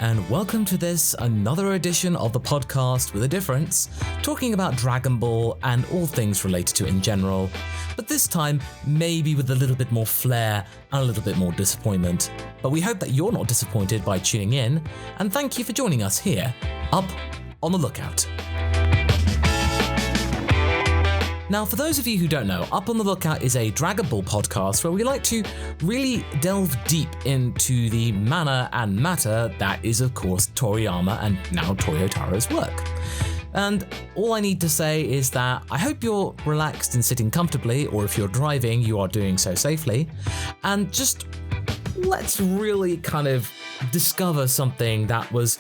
and welcome to this, another edition of the podcast with a difference, talking about Dragon Ball and all things related to it in general, but this time maybe with a little bit more flair and a little bit more disappointment. But we hope that you're not disappointed by tuning in, and thank you for joining us here, Up on the Lookout. Now, for those of you who don't know, Up on the Lookout is a Dragon Ball podcast where we like to really delve deep into the mana and matter that is, of course, Toriyama and now Toyotaro's work. And all I need to say is that I hope you're relaxed and sitting comfortably, or if you're driving, you are doing so safely. And just let's really kind of discover something that was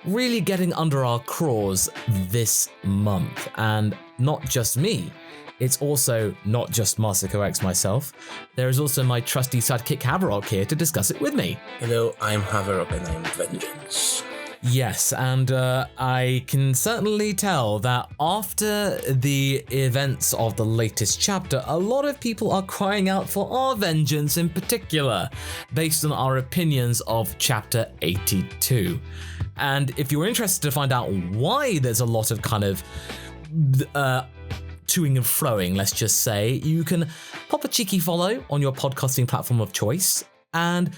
really getting under our craws this month. And not just me. It's also not just Masako X myself. There is also my trusty sidekick Haverock here to discuss it with me. Hello, I'm Haverock and I'm Vengeance. Yes, and I can certainly tell that after the events of the latest chapter, a lot of people are crying out for our vengeance in particular, based on our opinions of chapter 82. And if you're interested to find out why there's a lot of kind of toing and froing, let's just say, you can pop a cheeky follow on your podcasting platform of choice and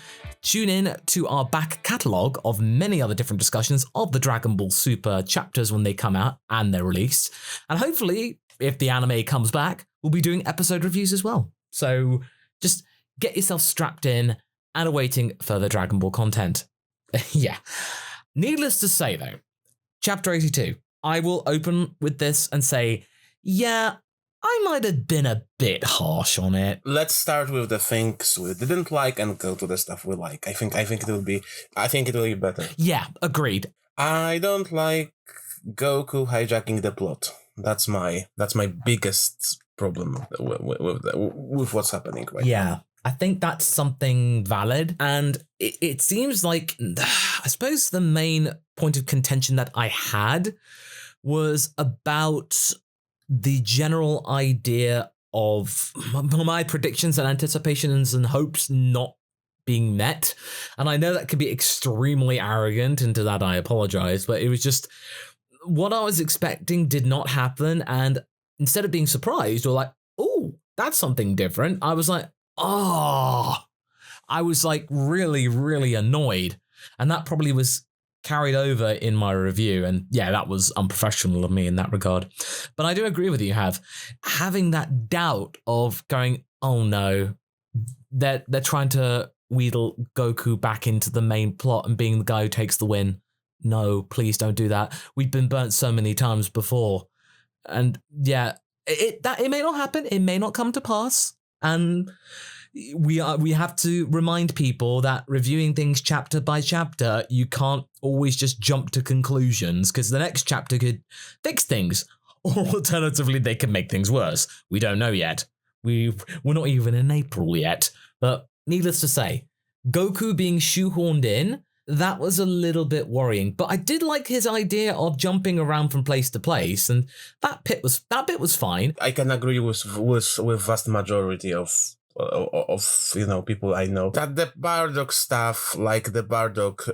tune in to our back catalogue of many other different discussions of the Dragon Ball Super chapters when they come out and they're released. And hopefully, if the anime comes back, we'll be doing episode reviews as well. So just get yourself strapped in and awaiting further Dragon Ball content. Yeah. Needless to say, though, chapter 82, I will open with this and say, yeah, I might have been a bit harsh on it. Let's start with the things we didn't like and go to the stuff we like. I think it will be better. Yeah, agreed. I don't like Goku hijacking the plot. That's my biggest problem with what's happening right now. Yeah, I think that's something valid, and it seems like, I suppose the main point of contention that I had was about the general idea of my predictions and anticipations and hopes not being met. And I know that could be extremely arrogant, and to that I apologize, but it was just what I was expecting did not happen. And instead of being surprised or like, oh, that's something different, I was like, oh, I was like really, really annoyed. And that probably was carried over in my review, and yeah, that was unprofessional of me in that regard. But I do agree with you, having that doubt of going, oh no, they're trying to wheedle Goku back into the main plot and being the guy who takes the win. No, please don't do that. We've been burnt so many times before, and yeah, it may not happen, it may not come to pass, and we have to remind people that reviewing things chapter by chapter, you can't always just jump to conclusions, because the next chapter could fix things, or alternatively they can make things worse. We don't know yet. We're not even in April yet. But needless to say, Goku being shoehorned in, that was a little bit worrying. But I did like his idea of jumping around from place to place, and that bit was fine. I can agree with vast majority of people I know that the Bardock stuff, like the Bardock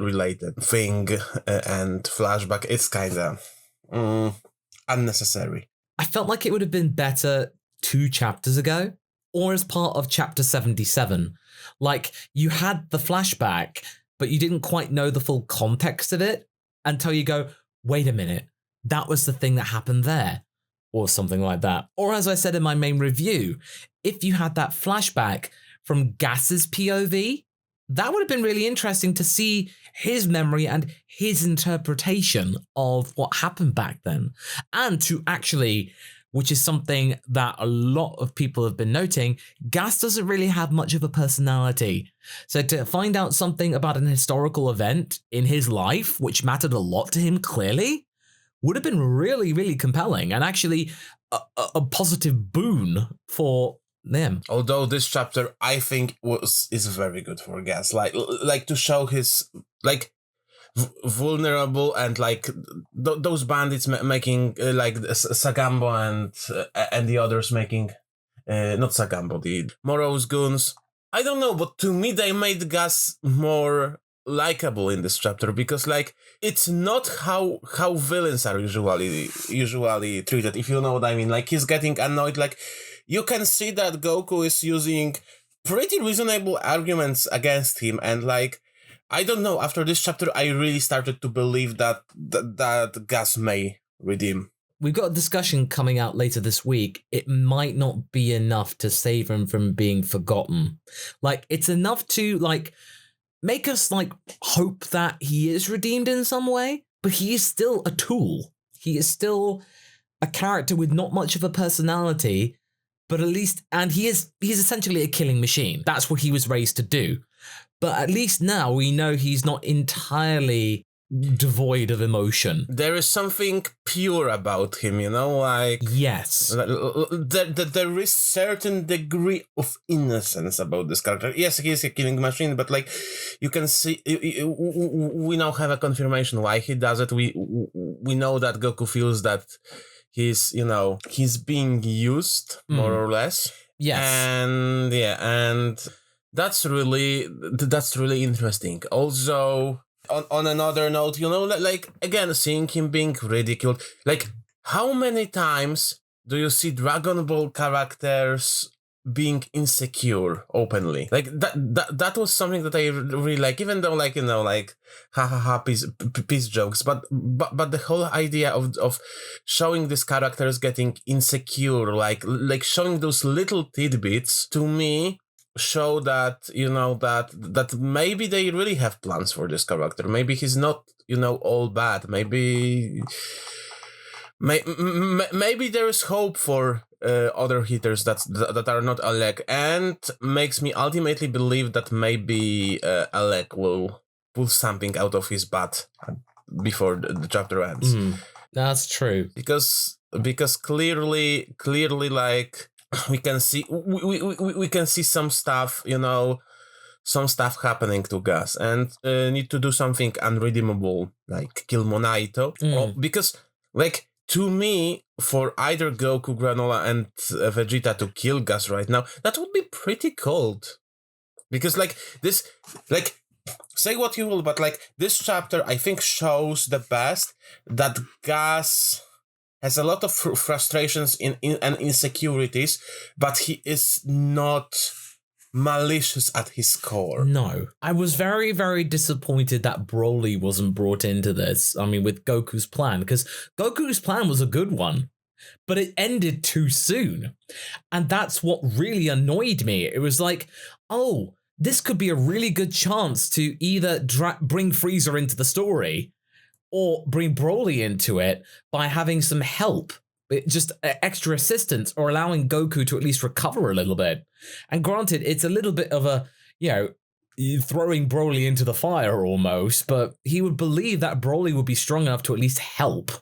related thing and flashback, it's kind of unnecessary. I felt like it would have been better 2 chapters ago, or as part of chapter 77. Like, you had the flashback, but you didn't quite know the full context of it until you go, wait a minute, that was the thing that happened there. Or something like that. Or as I said in my main review, if you had that flashback from Gas's POV, that would have been really interesting to see his memory and his interpretation of what happened back then. And to actually, which is something that a lot of people have been noting, Gas doesn't really have much of a personality. So to find out something about an historical event in his life, which mattered a lot to him clearly, would have been really, really compelling and actually a positive boon for them. Although this chapter, I think, is very good for Gas, like to show his vulnerable, and like those bandits making like Sagambo and the others making not Sagambo, the Moro's goons. I don't know, but to me they made Gas more likable in this chapter, because like it's not how villains are usually treated, if you know what I mean. Like he's getting annoyed, like you can see that Goku is using pretty reasonable arguments against him, and like I don't know, after this chapter I really started to believe that Gas may redeem. We've got a discussion coming out later this week. It might not be enough to save him from being forgotten. Like, it's enough to, like, make us, like, hope that he is redeemed in some way, but he is still a tool. He is still a character with not much of a personality, but at least, and he's essentially a killing machine. That's what he was raised to do. But at least now we know he's not entirely devoid of emotion. There is something pure about him, you know, like... Yes. There is certain degree of innocence about this character. Yes, he is a killing machine, but like, you can see, we now have a confirmation why he does it. We know that Goku feels that he's being used, more or less. Yes. And that's really interesting. Also, on another note, you know, like, again, seeing him being ridiculed, like, how many times do you see Dragon Ball characters being insecure openly? Like, that was something that I really like, even though, like, you know, like, peace jokes, but the whole idea of showing these characters getting insecure, like showing those little tidbits, to me, show that, you know, that maybe they really have plans for this character. Maybe he's not, you know, all bad. Maybe there is hope for other hitters that are not Alec, and makes me ultimately believe that maybe Alec will pull something out of his butt before the chapter ends. That's true. Because clearly, like, we can see some stuff, you know, some stuff happening to Gas, and need to do something unredeemable, like kill Monaito. Because, like, to me, for either Goku, Granola, and Vegeta to kill Gas right now, that would be pretty cold. Because, like, this, like, say what you will, but, like, this chapter, I think, shows the best that Gas has a lot of frustrations and insecurities, but he is not malicious at his core. No. I was very, very disappointed that Broly wasn't brought into this. I mean, with Goku's plan, because Goku's plan was a good one, but it ended too soon. And that's what really annoyed me. It was like, oh, this could be a really good chance to either bring Frieza into the story or bring Broly into it by having some help, just extra assistance, or allowing Goku to at least recover a little bit. And granted, it's a little bit of a, you know, throwing Broly into the fire almost, but he would believe that Broly would be strong enough to at least help,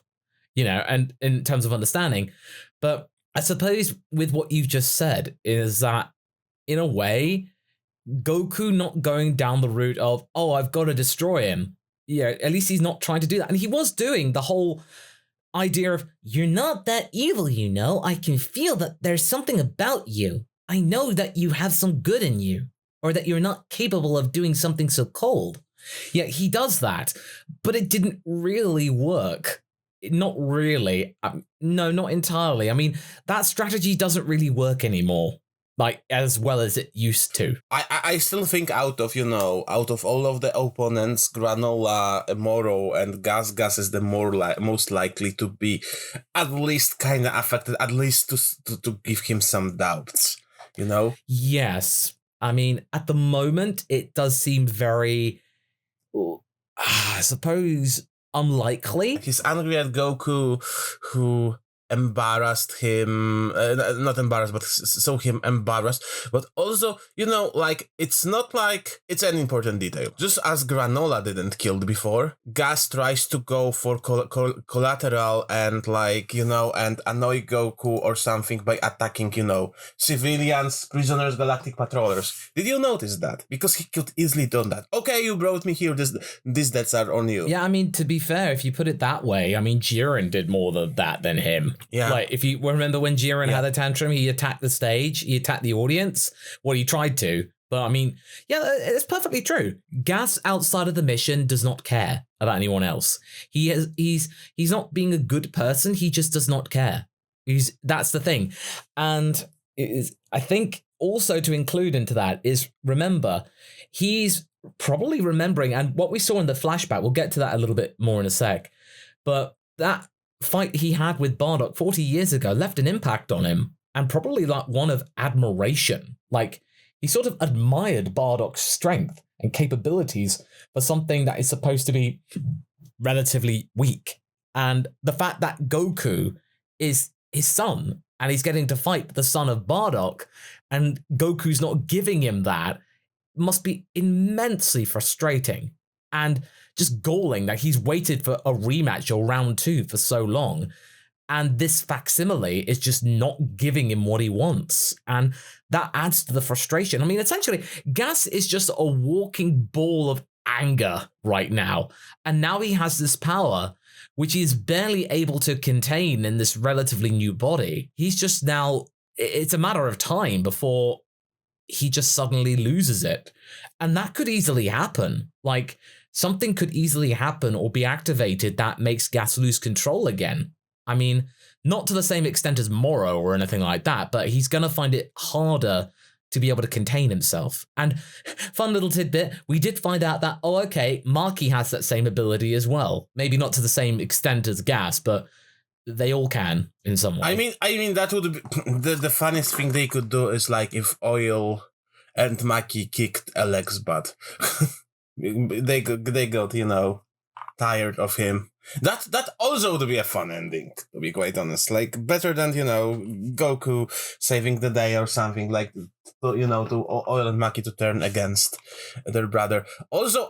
you know, and in terms of understanding. But I suppose with what you've just said is that, in a way, Goku not going down the route of, oh, I've got to destroy him. Yeah, at least he's not trying to do that. And he was doing the whole idea of, you're not that evil, you know. I can feel that there's something about you. I know that you have some good in you, or that you're not capable of doing something so cold. Yeah, he does that, but it didn't really work. Not really. No, not entirely. I mean, that strategy doesn't really work anymore, like, as well as it used to. I still think out of all of the opponents, Granola, Moro, and Gas is the most likely to be at least kind of affected, at least to give him some doubts, you know? Yes. I mean, at the moment, it does seem very, I suppose, unlikely. He's angry at Goku, who embarrassed him, not embarrassed, but saw him embarrassed. But also, you know, like, it's not like it's an important detail. Just as Granola didn't killed before, Gas tries to go for collateral and, like, you know, and annoy Goku or something by attacking, you know, civilians, prisoners, galactic patrollers. Did you notice that? Because he could easily done that. Okay, you brought me here, these deaths are on you. Yeah, I mean, to be fair, if you put it that way, I mean, Jiren did more of that than him. Yeah. Like, if you remember when Jiren had a tantrum, he attacked the stage, he attacked the audience. Well, he tried to, But I mean, yeah, it's perfectly true. Gas outside of the mission does not care about anyone else. He's not being a good person. He just does not care. That's the thing. And I think also to include into that is, remember, he's probably remembering, and what we saw in the flashback, we'll get to that a little bit more in a sec, but that fight he had with Bardock 40 years ago left an impact on him, and probably like one of admiration. Like, he sort of admired Bardock's strength and capabilities for something that is supposed to be relatively weak. And the fact that Goku is his son, and he's getting to fight the son of Bardock, and Goku's not giving him that, must be immensely frustrating. And just galling that he's waited for a rematch or round 2 for so long. And this facsimile is just not giving him what he wants. And that adds to the frustration. I mean, essentially, Gas is just a walking ball of anger right now. And now he has this power, which he's barely able to contain in this relatively new body. He's just now, it's a matter of time before he just suddenly loses it. And that could easily happen. Like, something could easily happen or be activated that makes Gas lose control again. I mean, not to the same extent as Moro or anything like that, but he's going to find it harder to be able to contain himself. And fun little tidbit, we did find out that, oh, okay, Maki has that same ability as well. Maybe not to the same extent as Gas, but they all can in some way. I mean that would be the funniest thing they could do is like if Oil and Maki kicked Alex's butt. they got, you know, tired of him. That also would be a fun ending, to be quite honest. Like, better than, you know, Goku saving the day or something, like, you know, to Oil and Maki to turn against their brother. Also,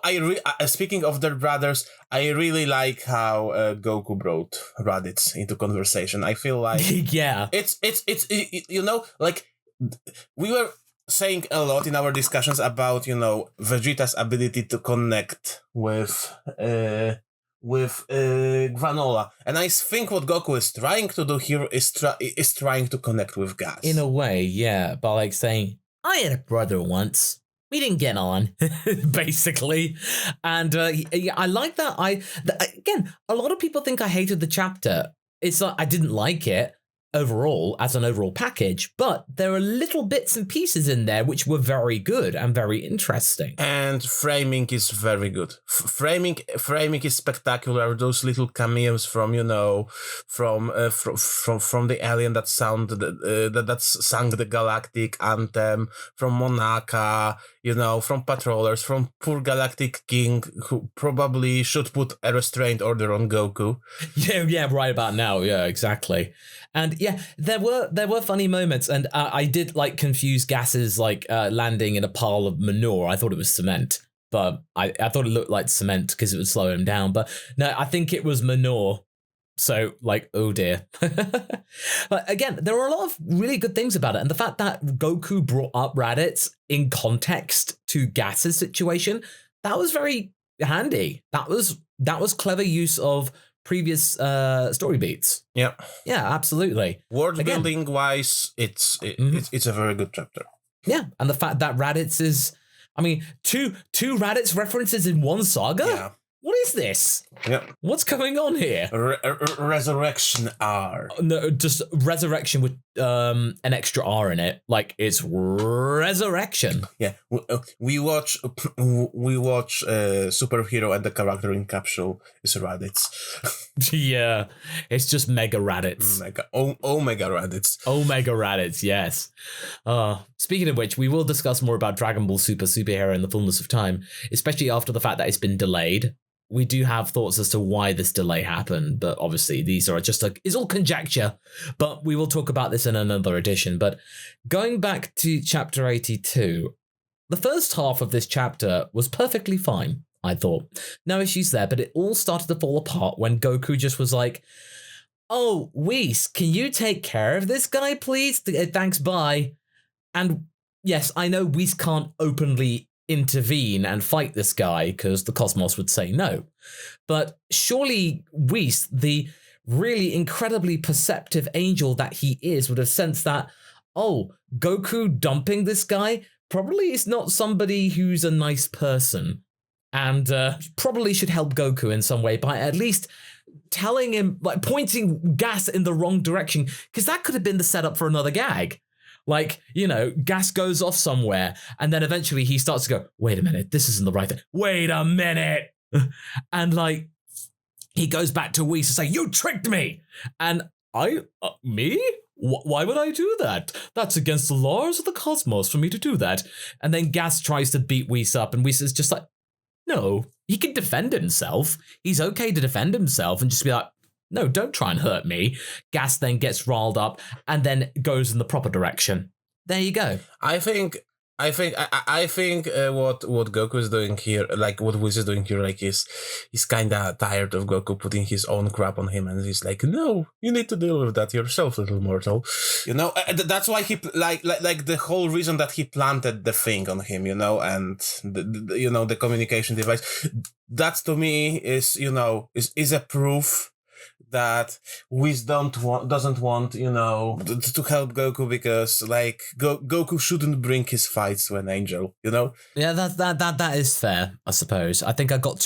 speaking of their brothers, I really like how Goku brought Raditz into conversation. I feel like yeah, it's you know, like, we were saying a lot in our discussions about, you know, Vegeta's ability to connect with Granola, and I think what Goku is trying to do here is trying to connect with Gas. In a way, yeah, by like saying, I had a brother once. We didn't get on, basically. And I like that. Again, a lot of people think I hated the chapter. It's like I didn't like it overall, as an overall package, but there are little bits and pieces in there which were very good and very interesting. And framing is very good. Framing is spectacular. Those little cameos from, you know, from the alien that sang the Galactic Anthem, from Monaka, you know, from Patrollers, from poor Galactic King, who probably should put a restraint order on Goku. Yeah, right about now. Yeah, exactly. And yeah, there were funny moments, and I did like confuse Gas's like landing in a pile of manure. I thought it was cement, but I thought it looked like cement because it would slow him down. But no, I think it was manure. So like, oh dear. But again, there were a lot of really good things about it, and the fact that Goku brought up Raditz in context to Gas's situation, that was very handy. That was clever use of previous story beats. Yeah, absolutely. World building wise, it's a very good chapter. Yeah, and the fact that Raditz is, I mean, two Raditz references in one saga. Yeah. What is this? Yeah. What's going on here? Resurrection R. No, just resurrection with an extra R in it. Like, it's resurrection. Yeah, we watch Superhero, and the character in capsule is Raditz. Yeah, it's just Mega Raditz. Omega Raditz. Omega Raditz, yes. Speaking of which, we will discuss more about Dragon Ball Superhero in the fullness of time, especially after the fact that it's been delayed. We do have thoughts as to why this delay happened, but obviously these are just it's all conjecture, but we will talk about this in another edition. But going back to chapter 82, the first half of this chapter was perfectly fine, I thought. No issues there, but it all started to fall apart when Goku just was like, oh, Whis, can you take care of this guy, please? Thanks, bye. And yes, I know Whis can't openly intervene and fight this guy because the Cosmos would say no. But surely Whis, the really incredibly perceptive angel that he is, would have sensed that, oh, Goku dumping this guy probably is not somebody who's a nice person, and probably should help Goku in some way by at least telling him, like, pointing Gas in the wrong direction, because that could have been the setup for another gag. Like, you know, Gas goes off somewhere, and then eventually he starts to go, wait a minute, this isn't the right thing. Wait a minute. And, like, he goes back to Whis to say, you tricked me. And me? Why would I do that? That's against the laws of the cosmos for me to do that. And then Gas tries to beat Whis up, and Whis is just like, no, he can defend himself. He's okay to defend himself and just be like, no, don't try and hurt me. Gas then gets riled up and then goes in the proper direction. There you go. I think what Goku is doing here, like what Whis is doing here, like is he's kinda tired of Goku putting his own crap on him, and he's like, no, you need to deal with that yourself, little mortal. You know, that's why he like the whole reason that he planted the thing on him, you know, and the communication device. That to me is is a proof that Whis doesn't want, you know, to help Goku, because like Goku shouldn't bring his fights to an angel, you know? Yeah, that is fair, I suppose. I think I got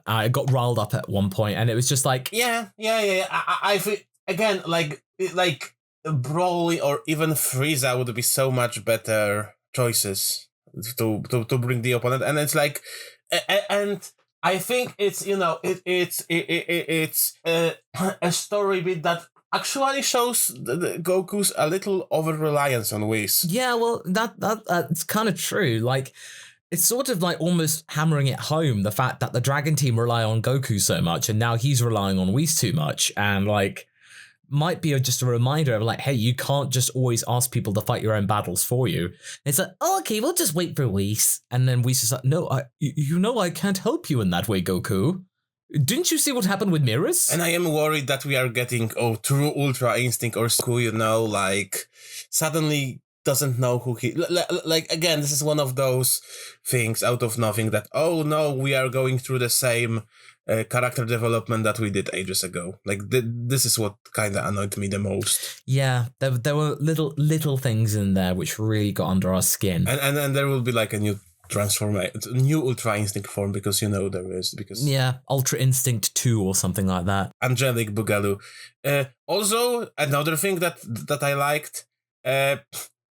I got riled up at one point, and it was just like, yeah. I think again, like Broly or even Frieza would be so much better choices to bring the opponent, and it's like, and I think it's, you know, it's a story bit that actually shows Goku's a little over-reliance on Whis. Yeah, well, that's kind of true. Like, it's sort of like almost hammering it home, the fact that the Dragon Team rely on Goku so much, and now he's relying on Whis too much, and like, might be just a reminder of like, hey, you can't just always ask people to fight your own battles for you. It's like, oh, okay, we'll just wait for Whis. And then Whis is like, no, I can't help you in that way, Goku. Didn't you see what happened with mirrors? And I am worried that we are getting true Ultra Instinct, or Goku, you know, like suddenly doesn't know who he, like, again, this is one of those things out of nothing that, oh no, we are going through the same character development that we did ages ago. Like, this is what kind of annoyed me the most. Yeah, there were little things in there which really got under our skin. And there will be like a new new Ultra Instinct form, because you know there is, because yeah, Ultra Instinct 2 or something like that. Angelic Boogaloo. Also, another thing that I liked,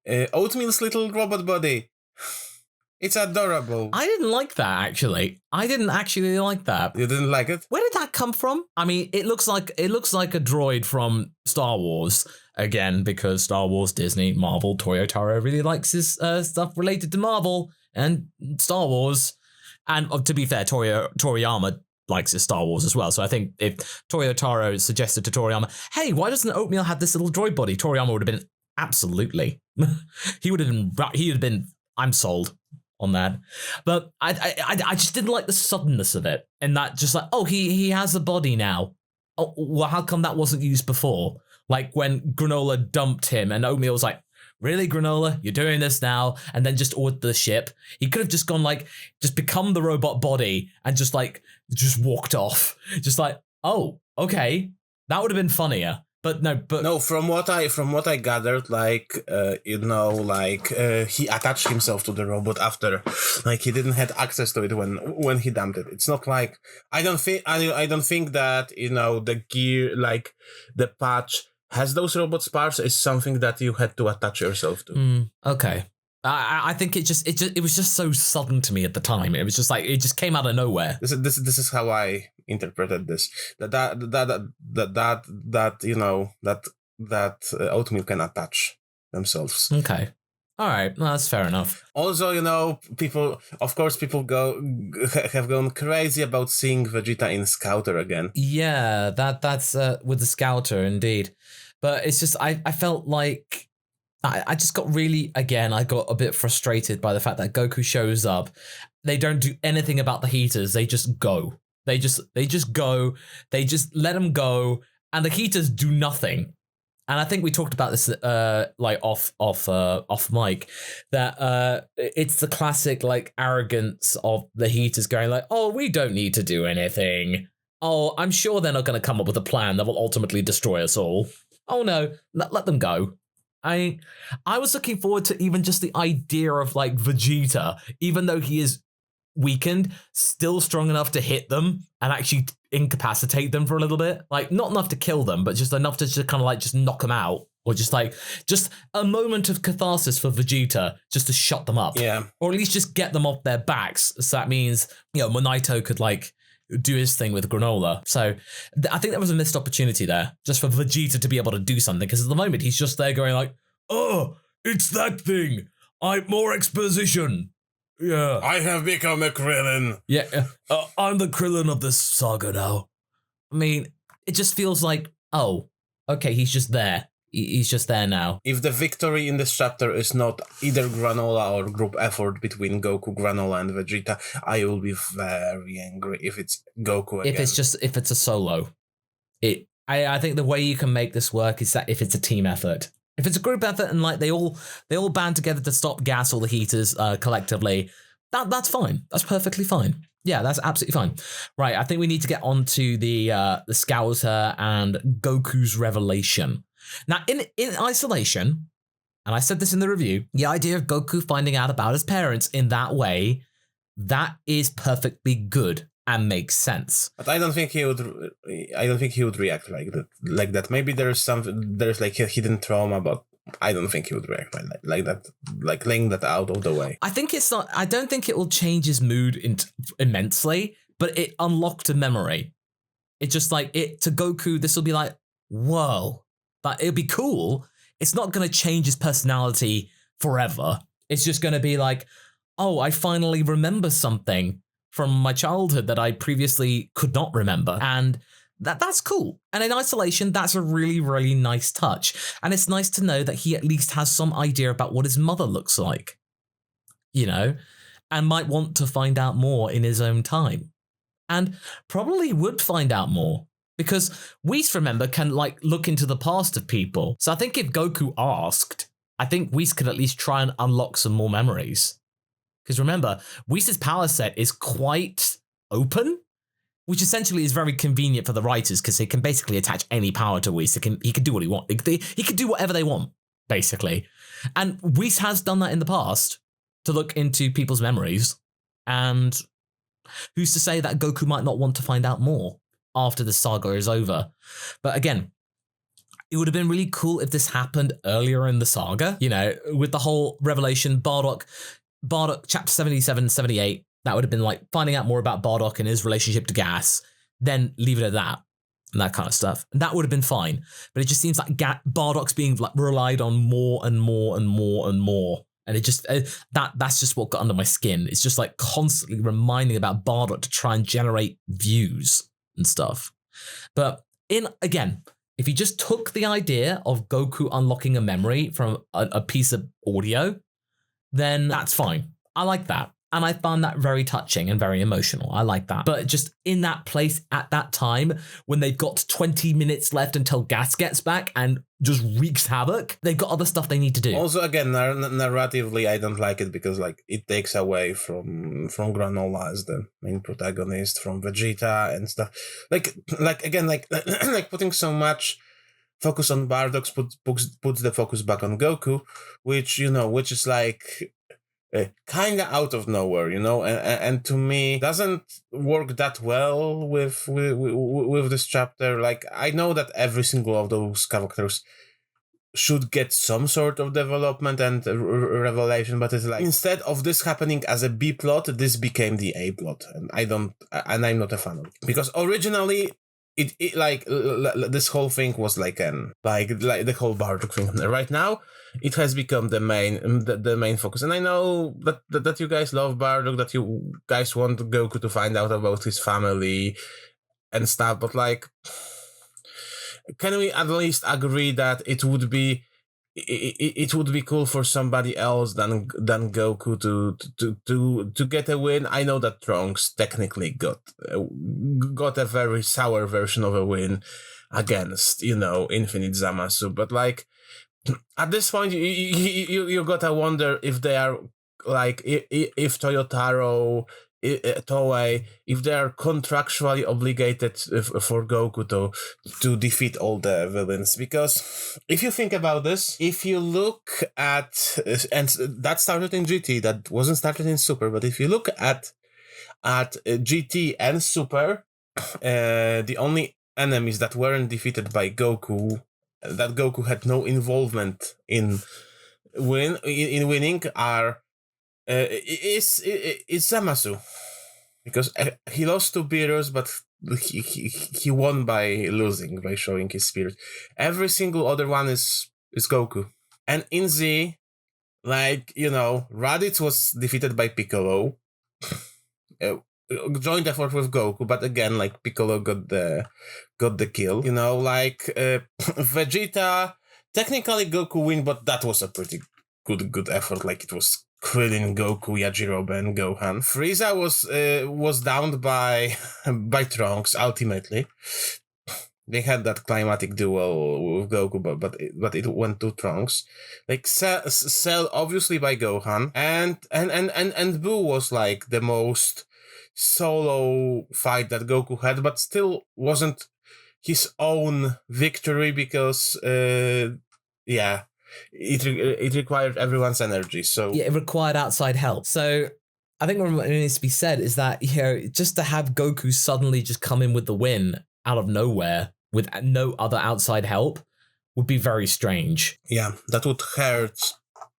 Oatmeal's little robot body. It's adorable. I didn't like that, actually. I didn't actually like that. You didn't like it? Where did that come from? I mean, it looks like a droid from Star Wars. Again, because Star Wars, Disney, Marvel, Toyotaro really likes his stuff related to Marvel and Star Wars. And to be fair, Toriyama likes his Star Wars as well. So I think if Toyotaro suggested to Toriyama, hey, why doesn't Oatmeal have this little droid body? Toriyama would have been, absolutely. He would have been, I'm sold on that. But I just didn't like the suddenness of it. And that just like, oh, he has a body now. Oh, well, how come that wasn't used before? Like when Granola dumped him and Oatmeal was like, really, Granola? You're doing this now? And then just ordered the ship. He could have just gone like, just become the robot body and just walked off. Just like, oh, okay. That would have been funnier. But no, from what I gathered, like, he attached himself to the robot after, like, he didn't have access to it when he dumped it. It's not like, I don't think that, the gear, like, the patch has those robot parts is something that you had to attach yourself to. Okay. I think it was just so sudden to me at the time. It was just like, it just came out of nowhere. This is how I interpreted this. That Oatmeal can attach themselves. Okay. All right. Well, that's fair enough. Also, people have gone crazy about seeing Vegeta in Scouter again. Yeah, that's with the Scouter indeed. But it's just, I felt like I just got I got a bit frustrated by the fact that Goku shows up. They don't do anything about the heaters. They just go. They just go. They just let them go. And the heaters do nothing. And I think we talked about this off mic, that it's the classic like arrogance of the heaters going like, oh, we don't need to do anything. Oh, I'm sure they're not going to come up with a plan that will ultimately destroy us all. Oh no, let them go. I was looking forward to even just the idea of like Vegeta, even though he is weakened, still strong enough to hit them and actually incapacitate them for a little bit. Like, not enough to kill them, but just enough to just kind of like just knock them out. Or just a moment of catharsis for Vegeta just to shut them up. Yeah. Or at least just get them off their backs. So that means, Monaito could like do his thing with Granola. So I think there was a missed opportunity there just for Vegeta to be able to do something. Because at the moment he's just there going like, oh, it's that thing. More exposition. Yeah. I have become a Krillin. Yeah. I'm the Krillin of this saga now. I mean, it just feels like, oh, okay, he's just there. He's just there now. If the victory in this chapter is not either Granola or group effort between Goku, Granola, and Vegeta, I will be very angry if it's Goku again. If it's a solo. I think the way you can make this work is that if it's a team effort. If it's a group effort and like they all band together to stop Gas or the Heaters collectively, that's fine. That's perfectly fine. Yeah, that's absolutely fine. Right, I think we need to get on to the Scouser and Goku's revelation. Now, in isolation, and I said this in the review, the idea of Goku finding out about his parents in that way, that is perfectly good and makes sense. But I don't think he would react like that. Maybe there's like a hidden trauma, but I don't think he would react like that, like laying that out of the way. I don't think it will change his mood immensely, but it unlocked a memory. It's just like to Goku, this will be like, whoa. But it'll be cool. It's not going to change his personality forever. It's just going to be like, oh, I finally remember something from my childhood that I previously could not remember. And that's cool. And in isolation, that's a really, really nice touch. And it's nice to know that he at least has some idea about what his mother looks like, and might want to find out more in his own time. And probably would find out more. Because Whis, remember, can like look into the past of people. So I think if Goku asked, I think Whis could at least try and unlock some more memories. Because remember, Whis' power set is quite open, which essentially is very convenient for the writers because they can basically attach any power to Whis. He can do what he wants. He can do whatever they want, basically. And Whis has done that in the past to look into people's memories. And who's to say that Goku might not want to find out more after the saga is over. But again, it would have been really cool if this happened earlier in the saga, with the whole revelation, Bardock chapter 77, 78, that would have been like finding out more about Bardock and his relationship to Gas, then leave it at that, and that kind of stuff. And that would have been fine. But it just seems like Bardock's being like relied on more and more and more and more. And it just, that's just what got under my skin. It's just like constantly reminding about Bardock to try and generate views and stuff. But again, if you just took the idea of Goku unlocking a memory from a piece of audio, then that's fine. I like that. And I found that very touching and very emotional. I like that. But just in that place at that time, when they've got 20 minutes left until Gas gets back and just wreaks havoc, they've got other stuff they need to do. Also, again, narratively, I don't like it because like it takes away from Granola as the main protagonist, from Vegeta and stuff. Like again, like putting so much focus on Bardock puts the focus back on Goku, which is like kind of out of nowhere, and to me doesn't work that well with this chapter. Like, I know that every single of those characters should get some sort of development and revelation, but it's like, instead of this happening as a B plot, this became the A plot, and I'm not a fan of it. Because originally it like this whole thing was like the whole Bardock thing. Right now it has become the main focus, and I know that you guys love Bardock, that you guys want Goku to find out about his family and stuff, but like, can we at least agree that it would be cool for somebody else than Goku to get a win? I know that Trunks technically got a very sour version of a win against Infinite Zamasu, but like, at this point you gotta wonder if they are like, if Toyotaro Toei, if they are contractually obligated for Goku to defeat all the villains. Because if you think about this, if you look at, and that started in GT, that wasn't started in Super, but if you look at GT and Super, the only enemies that weren't defeated by Goku, that Goku had no involvement in winning, are is Zamasu, because he lost to Beerus, but he won by losing, by showing his spirit. Every single other one is Goku. And in Z, like, Raditz was defeated by Piccolo. Joint effort with Goku, but again, like, Piccolo got the kill. Vegeta, technically Goku win, but that was a pretty good effort. Like, it was Krillin, Goku, Yajirobe, and Gohan. Frieza was downed by Trunks ultimately. They had that climatic duel with Goku, but it went to Trunks. Like, Cell obviously by Gohan, and Buu was like the most solo fight that Goku had, but still wasn't his own victory because it required everyone's energy. So yeah, it required outside help. So I think what needs to be said is that, just to have Goku suddenly just come in with the win out of nowhere with no other outside help would be very strange. Yeah, that would hurt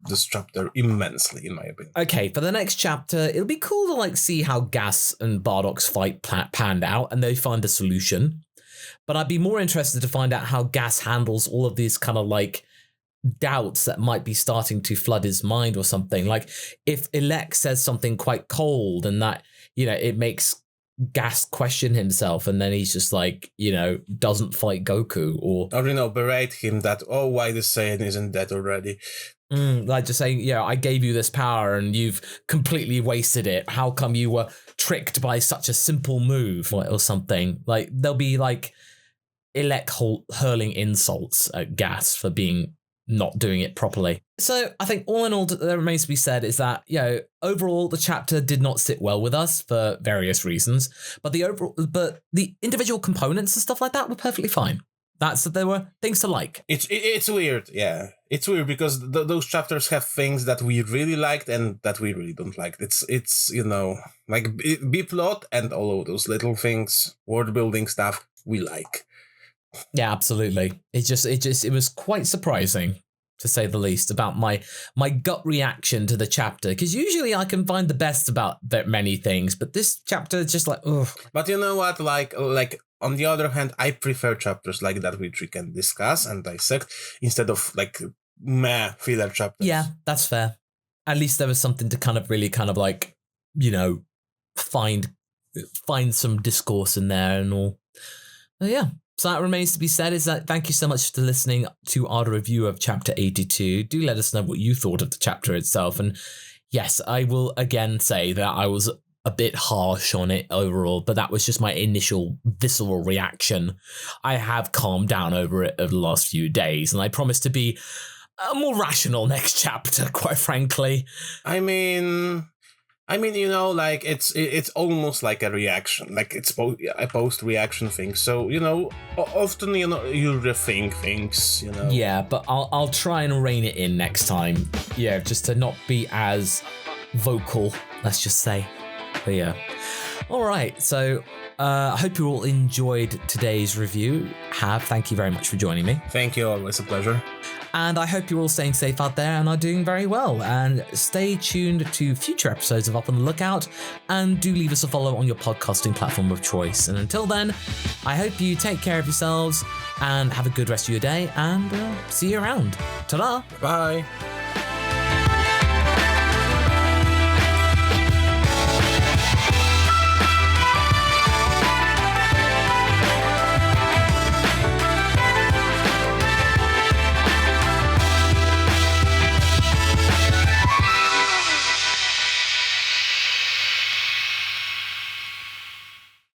this chapter immensely, in my opinion. Okay, for the next chapter, it'll be cool to see how Gas and Bardock's fight panned out and they find a solution. But I'd be more interested to find out how Gas handles all of these kind of doubts that might be starting to flood his mind or something. Like, if Elec says something quite cold and that, it makes Gas question himself, and then he's just doesn't fight Goku, or berate him that, why the Saiyan isn't dead already. Like just saying, I gave you this power and you've completely wasted it. How come you were tricked by such a simple move or something? Like, there'll be Elec hurling insults at Gas for not doing it properly. So I think all in all, that remains to be said is that, overall the chapter did not sit well with us for various reasons, but the individual components and stuff like that were perfectly fine. There were things to like. It's weird, yeah. It's weird because those chapters have things that we really liked and that we really don't like. It's like B-plot and all of those little things, world building stuff we like. Yeah, absolutely. It was quite surprising, to say the least, about my gut reaction to the chapter, because usually I can find the best about many things, but this chapter is just ugh. But you know what? Like on the other hand, I prefer chapters like that which we can discuss and dissect instead of filler chapters. Yeah, that's fair. At least there was something to find some discourse in there and all. But yeah. So that remains to be said is that thank you so much for listening to our review of Chapter 82. Do let us know what you thought of the chapter itself. And yes, I will again say that I was a bit harsh on it overall, but that was just my initial visceral reaction. I have calmed down over it over the last few days, and I promise to be more rational next chapter, quite frankly. I mean, it's almost like a reaction, like it's a post-reaction thing. So, often, you rethink things, Yeah, but I'll try and rein it in next time. Yeah, just to not be as vocal, let's just say. But yeah. All right, so I hope you all enjoyed today's review. Thank you very much for joining me. Thank you, always a pleasure. And I hope you're all staying safe out there and are doing very well. And stay tuned to future episodes of Up on the Lookout. And do leave us a follow on your podcasting platform of choice. And until then, I hope you take care of yourselves and have a good rest of your day. And see you around. Ta-da! Bye.